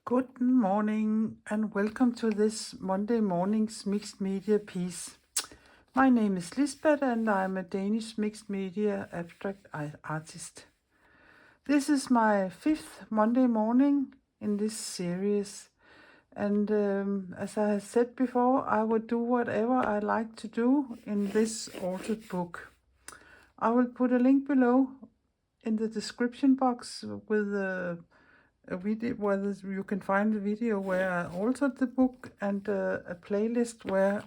Good morning and welcome to this Monday morning's mixed media piece. My name is Lisbeth and I'm a Danish mixed media abstract artist. This is my fifth Monday morning in this series, and as I have said before, I will do whatever I like to do in this altered book. I will put a link below in the description box with a video where you can find the video where I altered the book, and a playlist where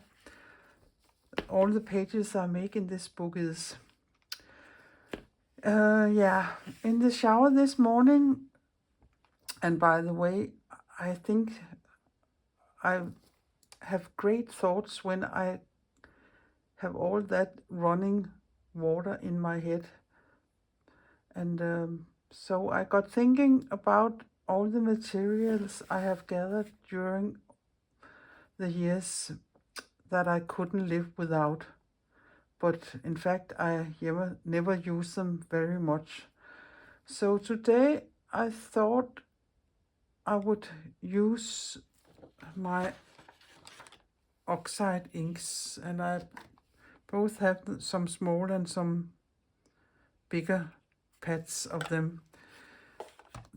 all the pages I make in this book is. In the shower this morning, and by the way, I think I have great thoughts when I have all that running water in my head. And so I got thinking about all the materials I have gathered during the years that I couldn't live without. But in fact, I never use them very much. So today I thought I would use my oxide inks, and I both have some small and some bigger pads of them.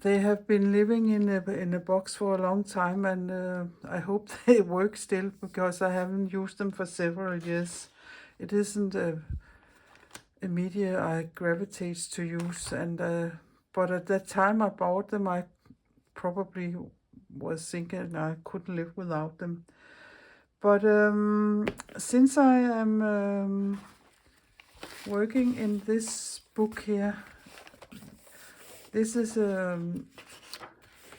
They have been living in a box for a long time, and I hope they work still, because I haven't used them for several years. It isn't a media I gravitate to use, and but at that time I bought them, I probably was thinking I couldn't live without them. But since I am working in this book here, this is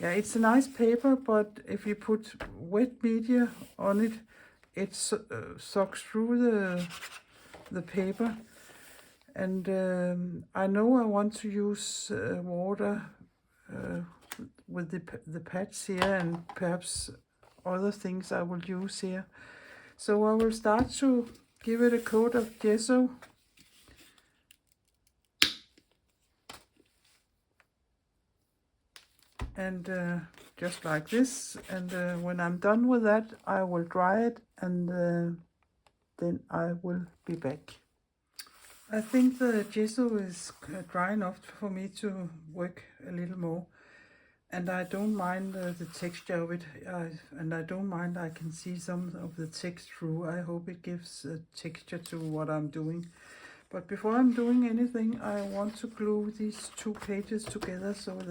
it's a nice paper, but if you put wet media on it, it sucks through the paper. And I know I want to use water with the pads here, and perhaps other things I will use here. So I will start to give it a coat of gesso. And just like this, and when I'm done with that, I will dry it, and then I will be back. I think the gesso is dry enough for me to work a little more, and I don't mind the texture of it, and I don't mind I can see some of the text through. I hope it gives a texture to what I'm doing. But before I'm doing anything, I want to glue these two pages together so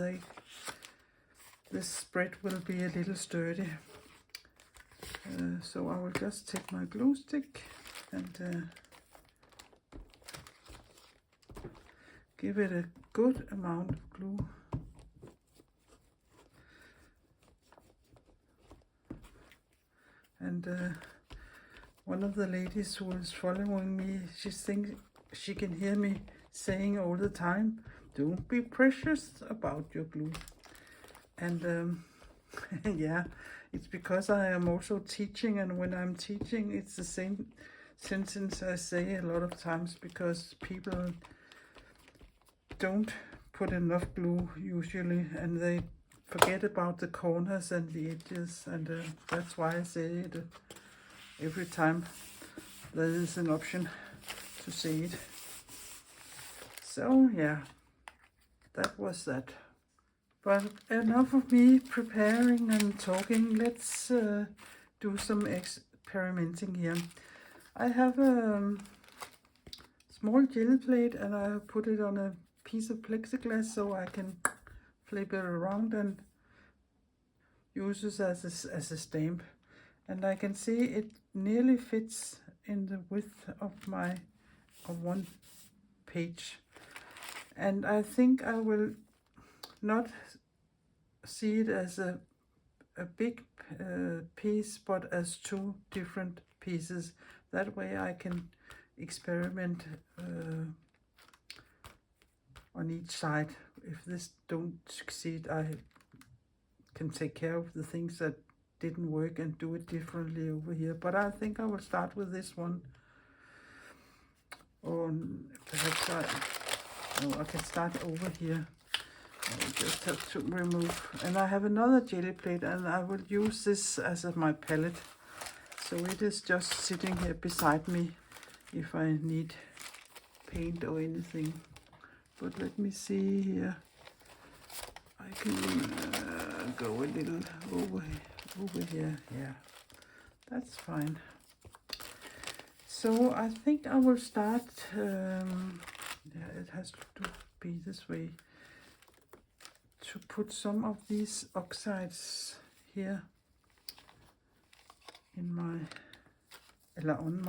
this spread will be a little sturdy. So I will just take my glue stick and give it a good amount of glue. And one of the ladies who is following me, she thinks she can hear me saying all the time, "Don't be precious about your glue." And yeah, it's because I am also teaching, and when I'm teaching, it's the same sentence I say a lot of times, because people don't put enough glue usually, and they forget about the corners and the edges, and that's why I say it every time there is an option to say it. So yeah, that was that. But enough of me preparing and talking. Let's do some experimenting here. I have a small gel plate, and I have put it on a piece of plexiglass so I can flip it around and use this as a stamp. And I can see it nearly fits in the width of one page. And I think I will not see it as a big piece, but as two different pieces. That way I can experiment on each side. If this don't succeed, I can take care of the things that didn't work and do it differently over here. But I think I will start with this one. Or perhaps I can start over here. I just have to remove. And I have another jelly plate, and I will use this as my palette. So it is just sitting here beside me if I need paint or anything. But let me see here. I can go a little over here. Yeah, that's fine. So I think I will start. Yeah, it has to be this way. To put some of these oxides here in my, eller on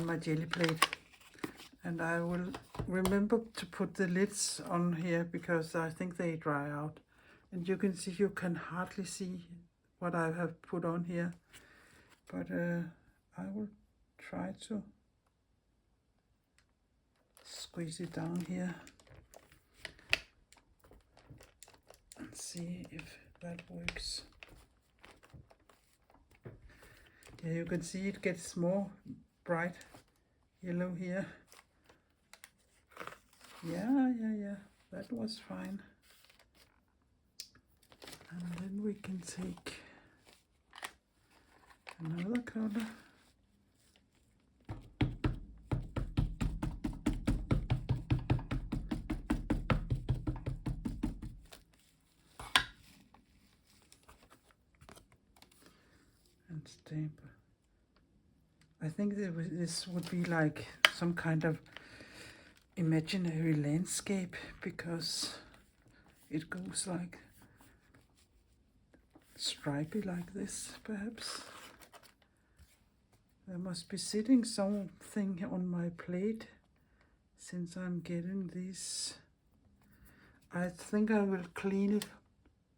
my jelly plate. And I will remember to put the lids on here because I think they dry out. And you can see, you can hardly see what I have put on here. But I will try to squeeze it down here and see if that works. Yeah, you can see it gets more bright yellow here. Yeah, that was fine. And then we can take another color. And stamp. I think this would be like some kind of imaginary landscape because it goes like stripy like this, perhaps. There must be sitting something on my plate since I'm getting these. I think I will clean it,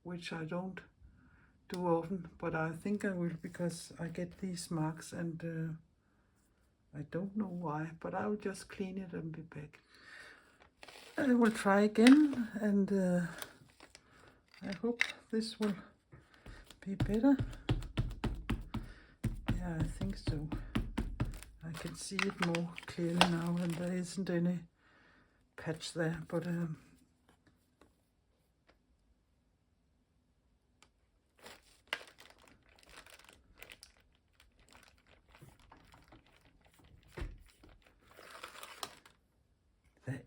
which I don't do often, but I think I will because I get these marks and I don't know why, but I will just clean it and be back. I will try again, and I hope this will be better. Yeah, I think so. I can see it more clearly now, and there isn't any patch there, but there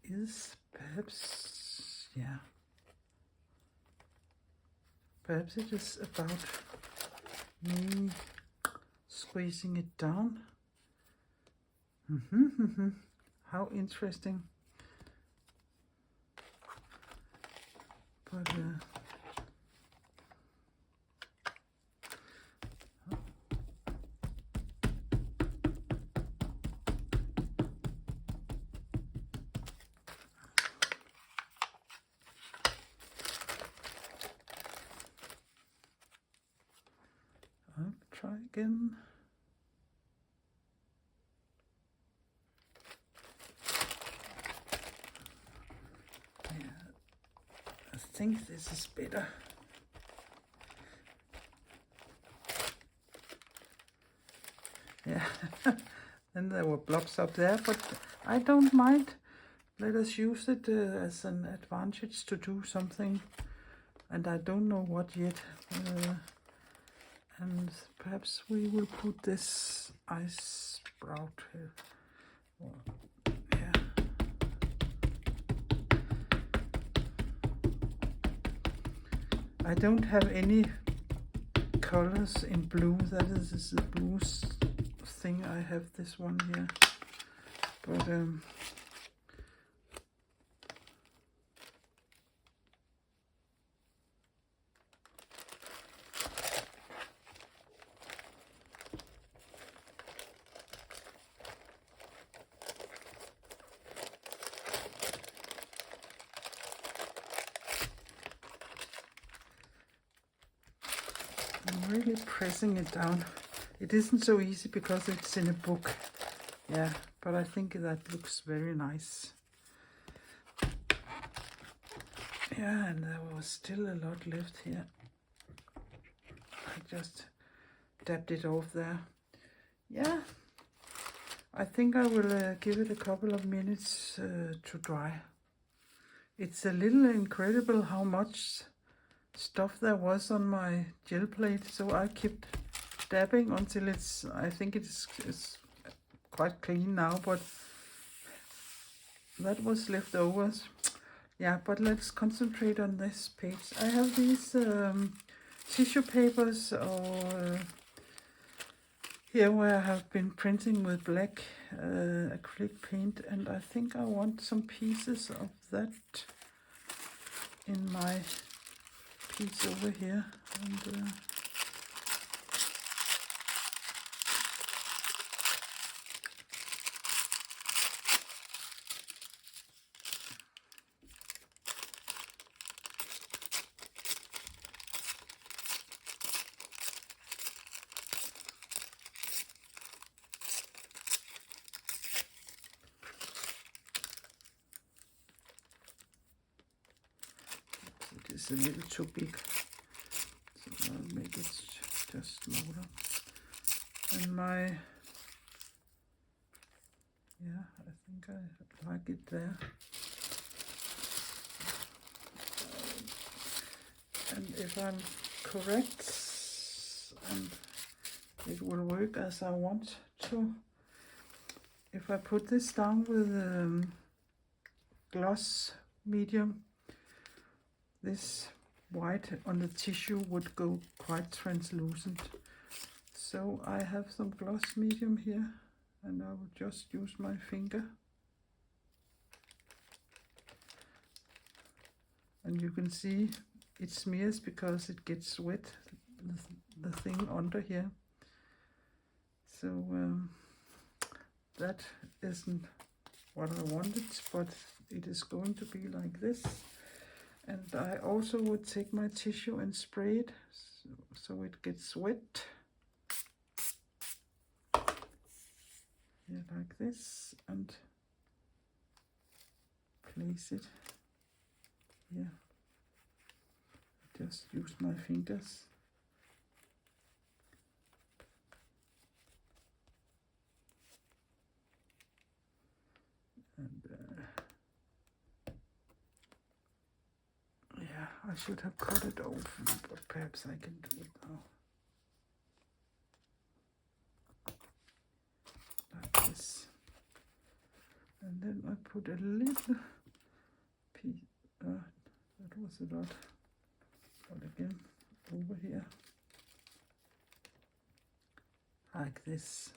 is perhaps, yeah. Perhaps it is about me squeezing it down. How interesting. But I'll try again. I think this is better. Yeah, then there were blobs up there, but I don't mind. Let us use it as an advantage to do something, and I don't know what yet. And perhaps we will put this ice sprout here. Yeah. I don't have any colors in blue. That is the blue thing. I have this one here, but I'm really pressing it down. It isn't so easy because it's in a book. Yeah, but I think that looks very nice. Yeah, and there was still a lot left here. I just dabbed it off there. yeah, I think I will give it a couple of minutes to dry. It's a little incredible how much stuff there was on my gel plate, so I kept dabbing until I think it's quite clean now, but that was leftovers. Yeah, but let's concentrate on this page. I have these tissue papers or here where I have been printing with black acrylic paint, and I think I want some pieces of that in my piece over here. And it is a little too big, so I'll make it just smaller. And yeah, I think I like it there. And if I'm correct, and it will work as I want to, if I put this down with gloss medium, this white on the tissue would go quite translucent. So I have some gloss medium here, and I will just use my finger. And you can see it smears because it gets wet, the thing under here. So that isn't what I wanted, but it is going to be like this. And I also would take my tissue and spray it so it gets wet. Yeah, like this, and place it here. Just use my fingers. And yeah, I should have cut it open, but perhaps I can do it now. Like this. And then I put a little piece, that was a lot, but again, over here, like this.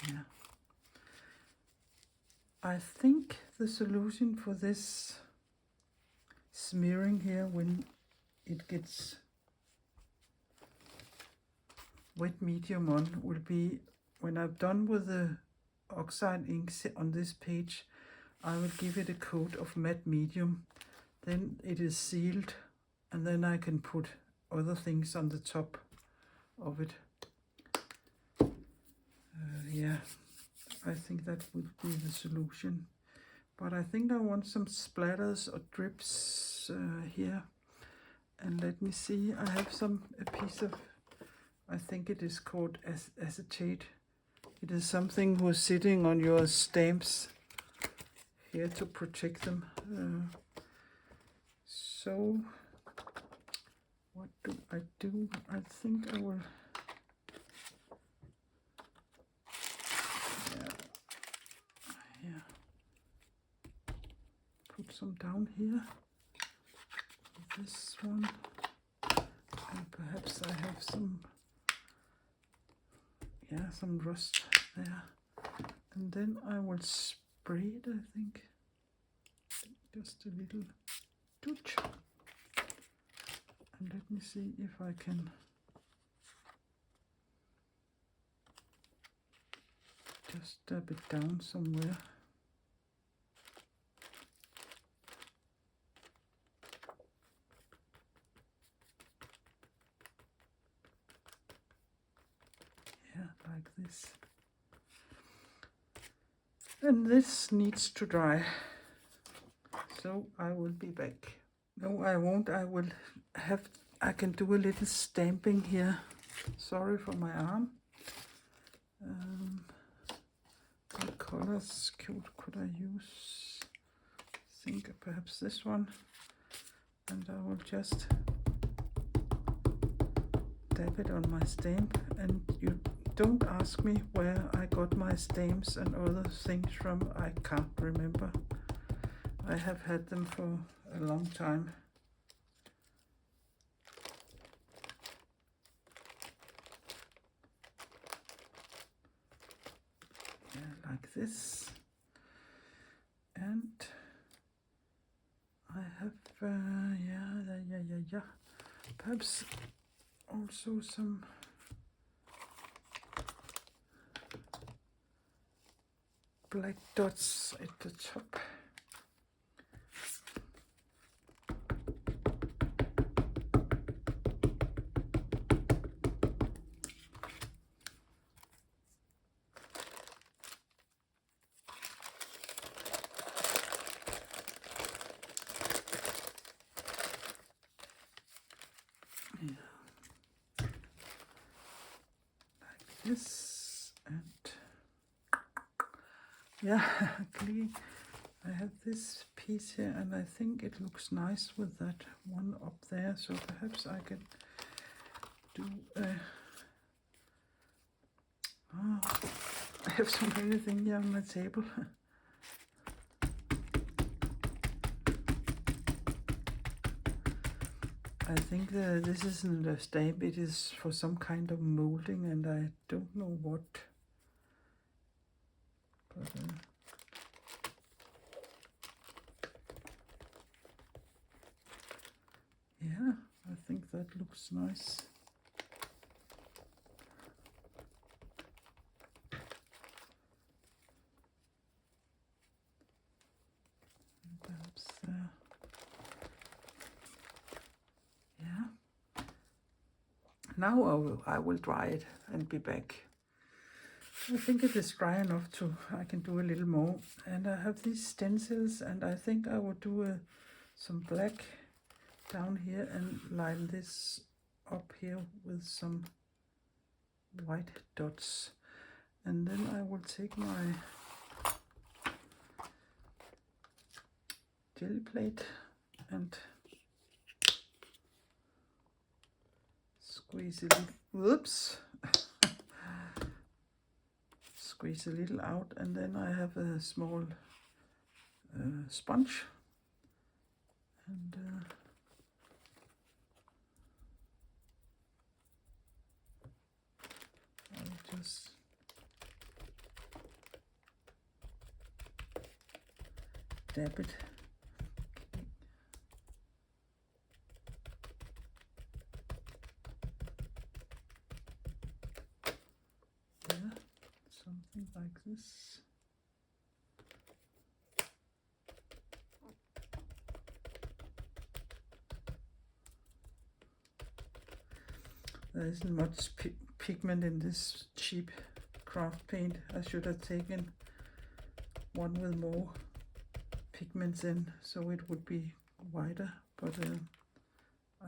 Yeah. I think the solution for this smearing here, when it gets wet medium on, will be when I'm done with the oxide inks on this page, I will give it a coat of matte medium. Then it is sealed, and then I can put other things on the top of it. Yeah, I think that would be the solution. But I think I want some splatters or drips here. And let me see, I have a piece of, I think it is called acetate. It is something who's sitting on your stamps here to protect them. So what do? I think I will, yeah, put some down here, this one, and perhaps I have some, yeah, some rust there. And then I will spray it, I think, just a little touch. And let me see if I can just dab it down somewhere. Yeah, like this. And this needs to dry. So I will be back. No, I won't. I will have I can do a little stamping here. Sorry for my arm. What colors could I use? I think perhaps this one. And I will just dab it on my stamp. And you don't ask me where I got my stamps and other things from. I can't remember. I have had them for a long time. Yeah, like this. And I have, yeah. Perhaps also some black dots at the top. This, and yeah, I have this piece here, and I think it looks nice with that one up there, so perhaps I can do a I have so many things here on my table. I think this isn't a stamp, it is for some kind of molding, and I don't know what. But, yeah, I think that looks nice. And perhaps yeah. Now I will dry it and be back. I think it is dry enough to, I can do a little more. And I have these stencils, and I think I will do some black down here and line this up here with some white dots. And then I will take my jelly plate and squeeze a little, whoops, squeeze a little out, and then I have a small sponge, and I'll just dab it. Yeah, something like this. There isn't much pigment in this cheap craft paint. I should have taken one with more pigments in, so it would be wider, but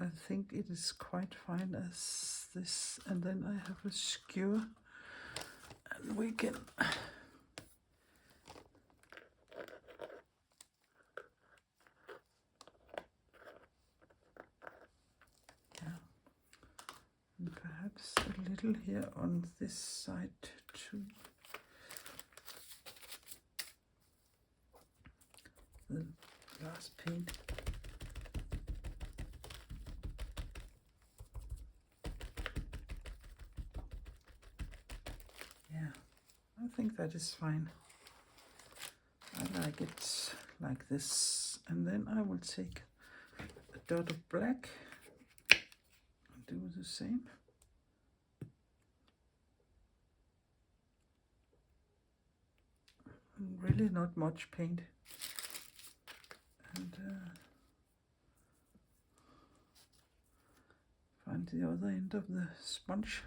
I think it is quite fine as this. And then I have a skewer, and we can and perhaps a little here on this side too. The glass paint. Yeah, I think that is fine. I like it like this. And then I will take a dot of black and do the same. And really not much paint. And find the other end of the sponge.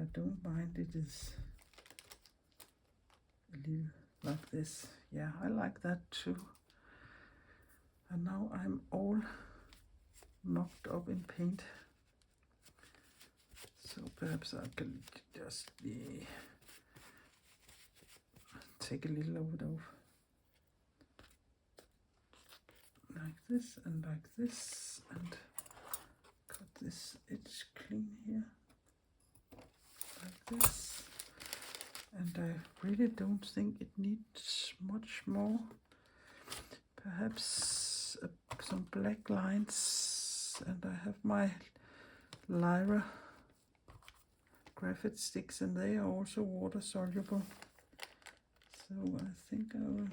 I don't mind it is a little like this. Yeah, I like that too. And now I'm all knocked up in paint. So perhaps I can just take a little of it off. Like this and like this, and cut this edge clean here. Like this. And I really don't think it needs much more. Perhaps some black lines, and I have my Lyra graphite sticks, and they are also water soluble. So I think I will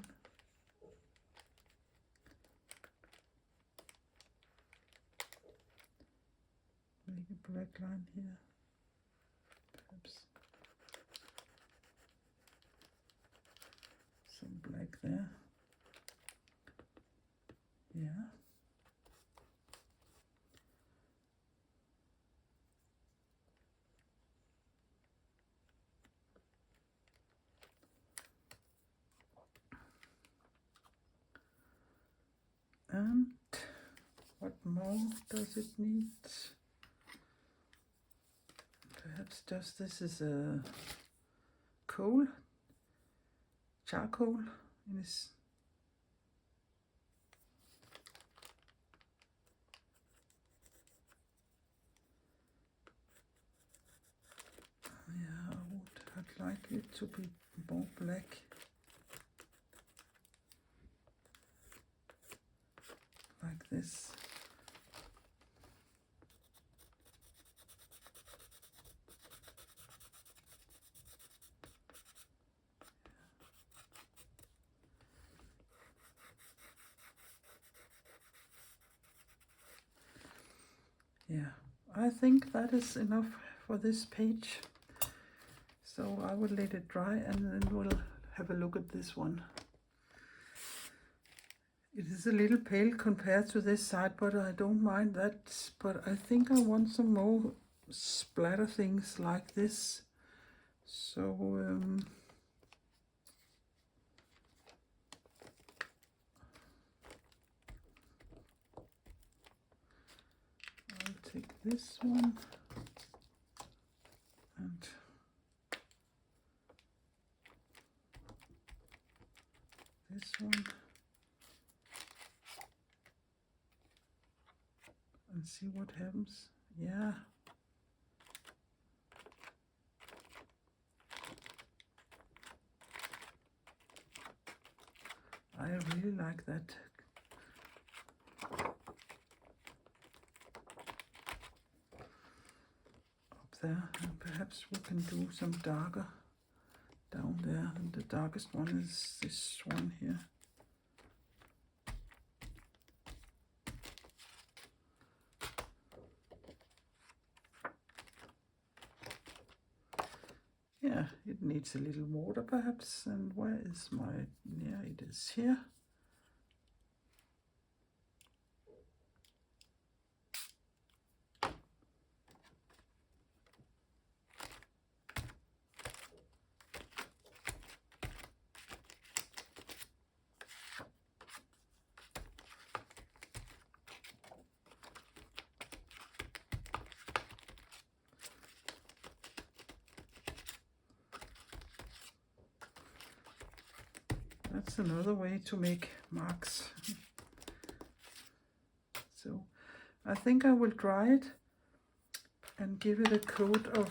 make a black line here. Perhaps some black there. Yeah. And what more does it need? Perhaps just this is a coal, charcoal in this. Yeah, I'd like it to be more black. Like this. Yeah, I think that is enough for this page. So I will let it dry and then we'll have a look at this one. It is a little pale compared to this side, but I don't mind that. But I think I want some more splatter things like this. So I'll take this one and this one. And see what happens. Yeah. I really like that. Up there. And perhaps we can do some darker down there. And the darkest one is this one here. Yeah, it needs a little water perhaps. And where is my, yeah, it is here. That's another way to make marks. So I think I will dry it and give it a coat of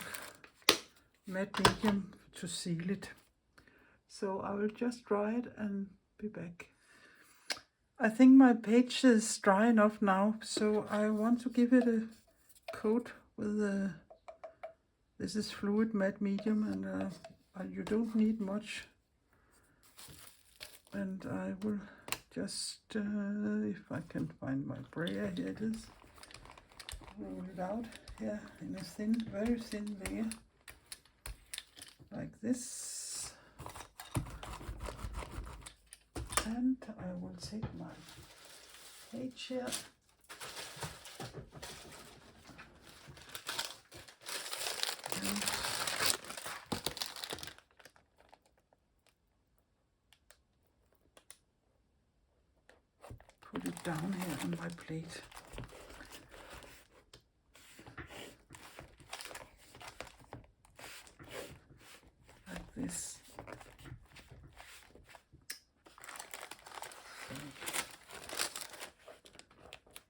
matte medium to seal it. So I will just dry it and be back. I think my page is dry enough now, so I want to give it a coat with this is fluid matte medium, and you don't need much. And I will just, if I can find my brayer, here it is, roll it out here in a thin, very thin layer, like this. And I will take my page here. And it down here on my plate. Like this.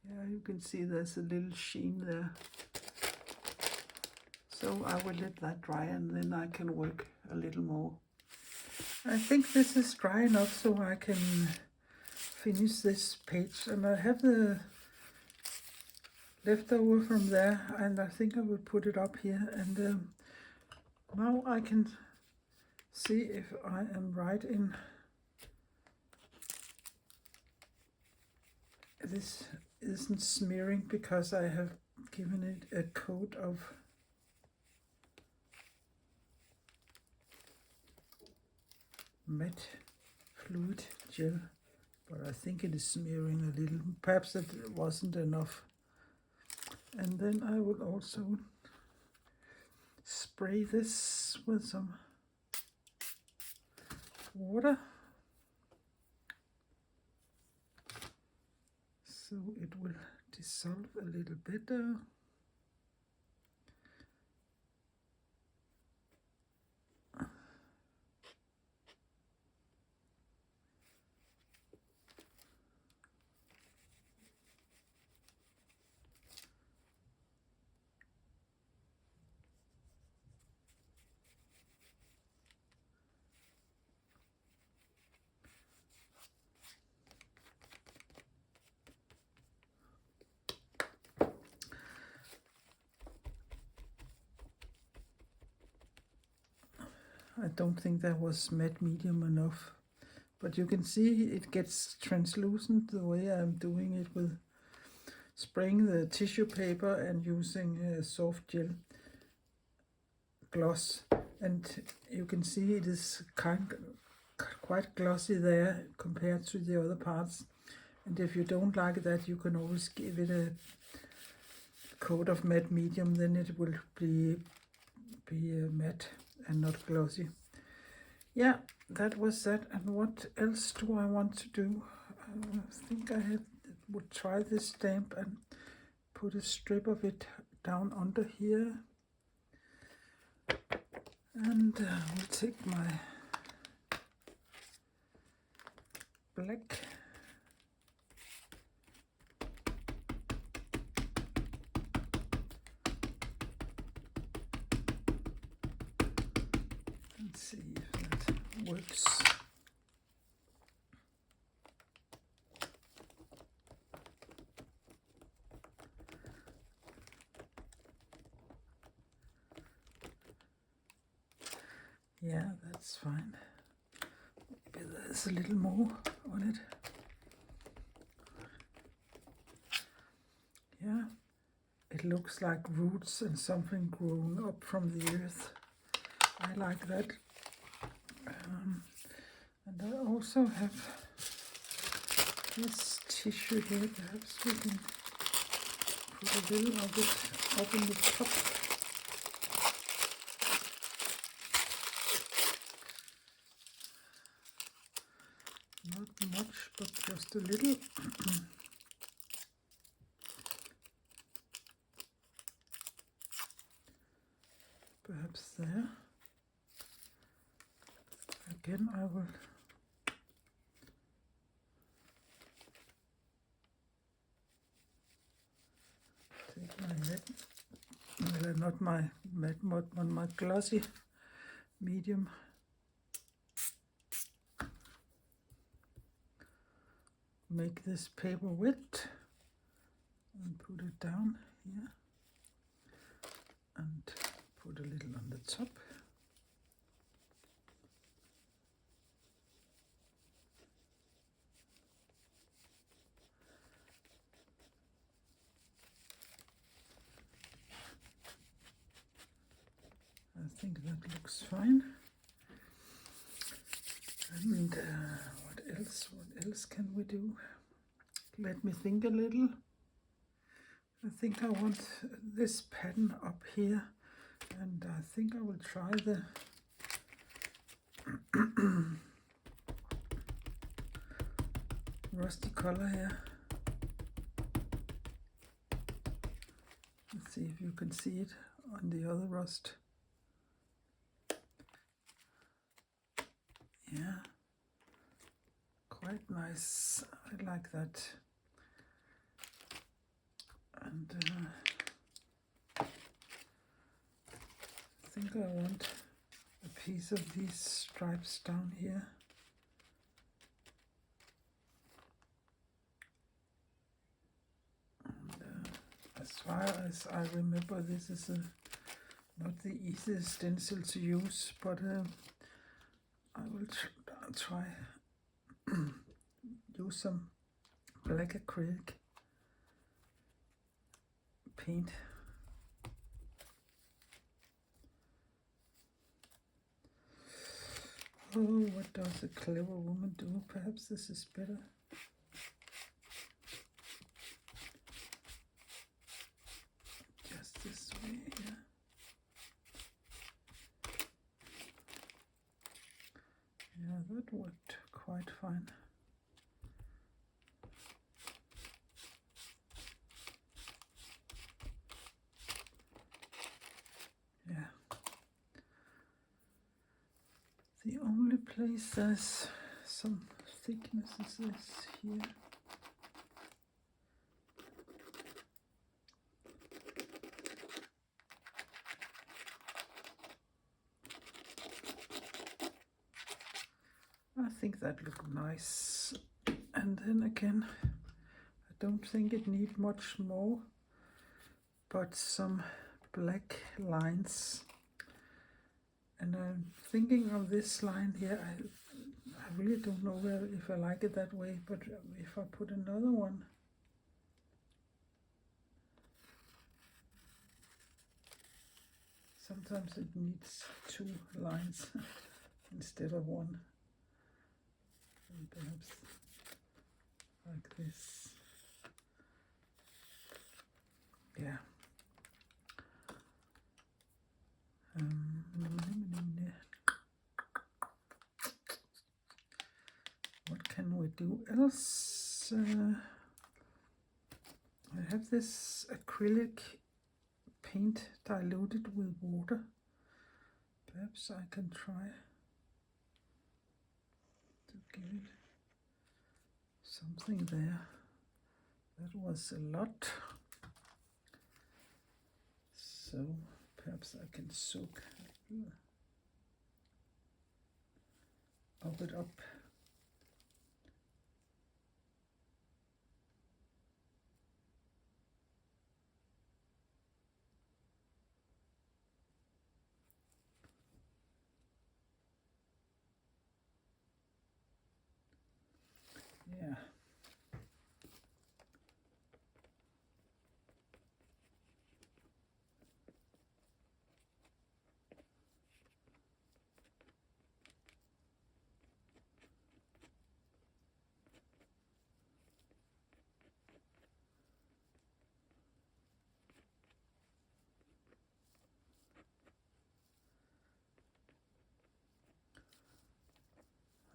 Yeah, you can see there's a little sheen there. So I will let that dry and then I can work a little more. I think this is dry enough so I can finish this page, and I have the leftover from there, and I think I will put it up here, and now I can see if I am right in this isn't smearing because I have given it a coat of matte fluid gel, but I think it is smearing a little. Perhaps it wasn't enough. And then I will also spray this with some water so it will dissolve a little better. I don't think that was matte medium enough, but you can see it gets translucent the way I'm doing it with spraying the tissue paper and using a soft gel gloss, and you can see it is quite glossy there compared to the other parts. And if you don't like that, you can always give it a coat of matte medium, then it will be matte and not glossy. Yeah, that was that. And what else do I want to do? I think I would try this stamp and put a strip of it down under here. And we'll take my black and see if that works. Yeah, that's fine. Maybe there's a little more on it. Yeah, it looks like roots and something growing up from the earth. I like that. And I also have this tissue here. Perhaps we can put a little of it up in the top. Not much, but just a little. Perhaps there. Again, I will take my head, well, not my matte, but my glossy medium. Make this paper wet and put it down here and put a little on the top. I think that looks fine. And what else can we do? Let me think a little. I think I want this pattern up here, and I think I will try the rusty color here. if you can see it on the other rust. Yeah, quite nice. I like that. And I think I want a piece of these stripes down here. And, as far as I remember, this is not the easiest stencil to use, but I will try use some black acrylic paint. Oh, what does a clever woman do? Perhaps this is better. Just this way here. Yeah, that worked quite fine. Yeah. The only place there's some thicknesses is here. I think that looked nice. And then again, I don't think it needs much more, but some black lines. And I'm thinking of this line here. I really don't know if I like it that way, but if I put another one, sometimes it needs 2 lines instead of 1. And perhaps like this. Yeah. What can we do else? I have this acrylic paint diluted with water. Perhaps I can try to give it something there. That was a lot. So perhaps I can soak it up. Yeah.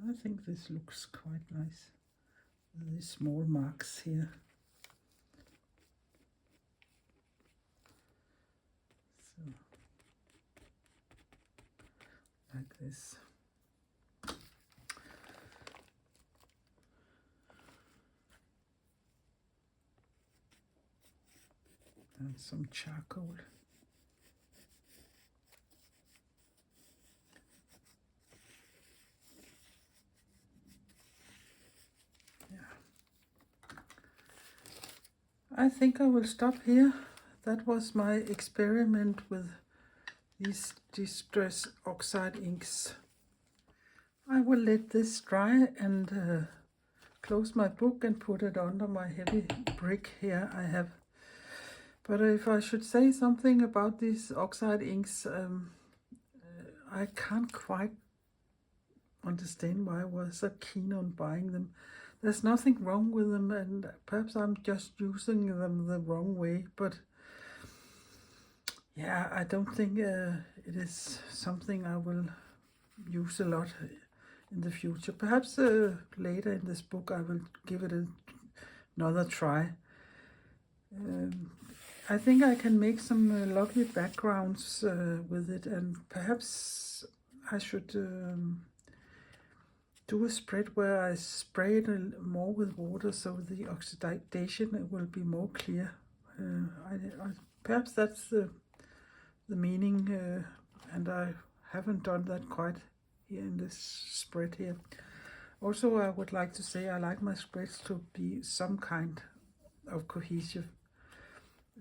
I think this looks quite nice. These small marks here. So, like this. And some charcoal. I think I will stop here. That was my experiment with these distress oxide inks. I will let this dry and close my book and put it under my heavy brick here I have. But if I should say something about these oxide inks, I can't quite understand why I was so keen on buying them. There's nothing wrong with them, and perhaps I'm just using them the wrong way, but yeah, I don't think it is something I will use a lot in the future. Perhaps later in this book I will give it another try. I think I can make some lovely backgrounds with it, and perhaps I should do a spread where I spray it more with water so the oxidation will be more clear. Perhaps that's the meaning, and I haven't done that quite here in this spread here. Also, I would like to say I like my spreads to be some kind of cohesive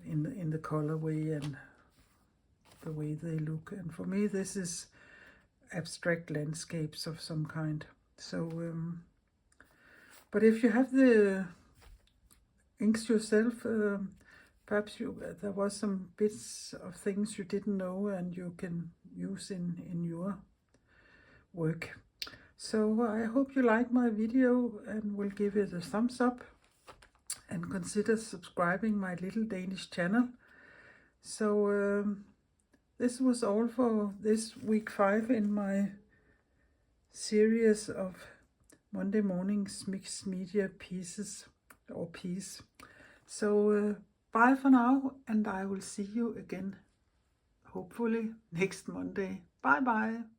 in the colorway and the way they look. And for me, this is abstract landscapes of some kind. So, but if you have the inks yourself, perhaps there was some bits of things you didn't know and you can use in your work. So I hope you like my video and will give it a thumbs up and consider subscribing my little Danish channel. So this was all for this week 5 in my series of Monday mornings mixed media pieces or piece. So bye for now, and I will see you again hopefully next Monday. Bye bye.